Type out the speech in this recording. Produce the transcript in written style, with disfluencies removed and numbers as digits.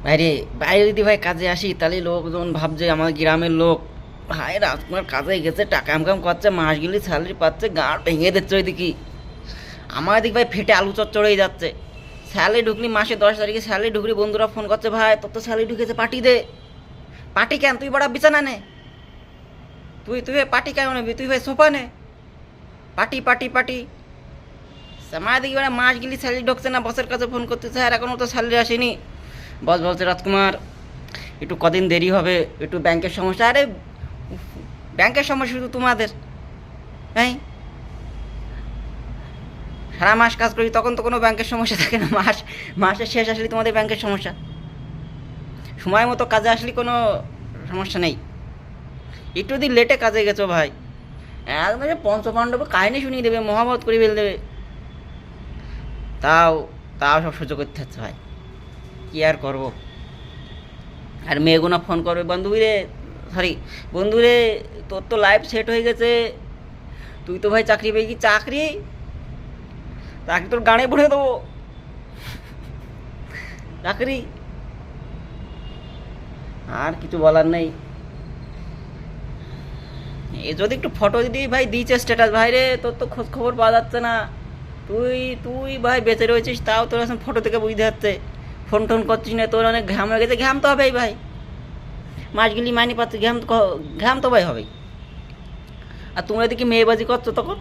বাইরে বাইরে যদি ভাই কাজে আসি তাহলে লোকজন ভাবছে আমার গ্রামের লোক ভাই রাজকুমার কাজে গেছে, টাকা ইনকাম করছে, মাস গেলে স্যালারি পাচ্ছে, গাঁড় ভেঙে দিচ্ছে ওইদিকে। আমার এদিক ভাই ফেটে আলু চচ্চড়েই যাচ্ছে। স্যালারি ঢুকলি মাসে 10 তারিখে স্যালারি ঢুকলি বন্ধুরা ফোন করছে, ভাই তোর তো স্যালারি ঢুকেছে, পার্টি দে। পার্টি কেন, তুই বড় বিছানা নে, তুই তুই ভাই পার্টি কেন নেবি, তুই ভাই সোফা নে। পার্টি পার্টি পার্টি আমার দিকে মানে মাস গেলি স্যালারি ঢুকছে না, বসের কাছে ফোন করতে, স্যার এখনও তো স্যালারি আসেনি। বস বলছে রাজকুমার একটু কদিন দেরি হবে, একটু ব্যাংকের সমস্যা। আরে ব্যাংকের সমস্যা শুধু তোমাদের? হ্যাঁ, সারা মাস কাজ করি তখন তো কোনো ব্যাংকের সমস্যা থাকে না, মাসের শেষ আসলে তোমাদের ব্যাংকের সমস্যা। সময় মতো কাজে আসলে কোনো সমস্যা নেই, একটু দিন লেটে কাজে গেছো ভাই, একদম পঞ্চপাণ্ডব কাহিনী শুনিয়ে দেবে, মহাভারত করে ফেলে দেবে। তাও তাও সব সহ্য করতে হচ্ছে ভাই, কী আর করবো। আর মেয়েগুনা ফোন করবে, বান্ধবীরে সরি বন্ধুরে, তোর তো লাইফ সেট হয়ে গেছে, তুই তো ভাই চাকরি পেয়ে কি, চাকরি চাকরি তোর গানে ভরে দেবো, চাকরি। আর কিছু বলার নেই। এ যদি একটু ফটো যদি ভাই দিয়েছে স্ট্যাটাস, ভাই রে তোর তো খোঁজ খবর পাওয়া যাচ্ছে না, তুই তুই ভাই বেঁচে রয়েছিস তাও তোর এখন ফটো থেকে বুঝতে যাচ্ছে, ফোন টোন করছিস না, তোর অনেক ঘাম হয়ে গেছে। ঘাম তো হবেই ভাই, মাস গেলি মাইনে পাচ্ছে, ঘাম তো ভাই হবেই। আর তোমরা এদিকে মেয়েবাজি করছো তখন,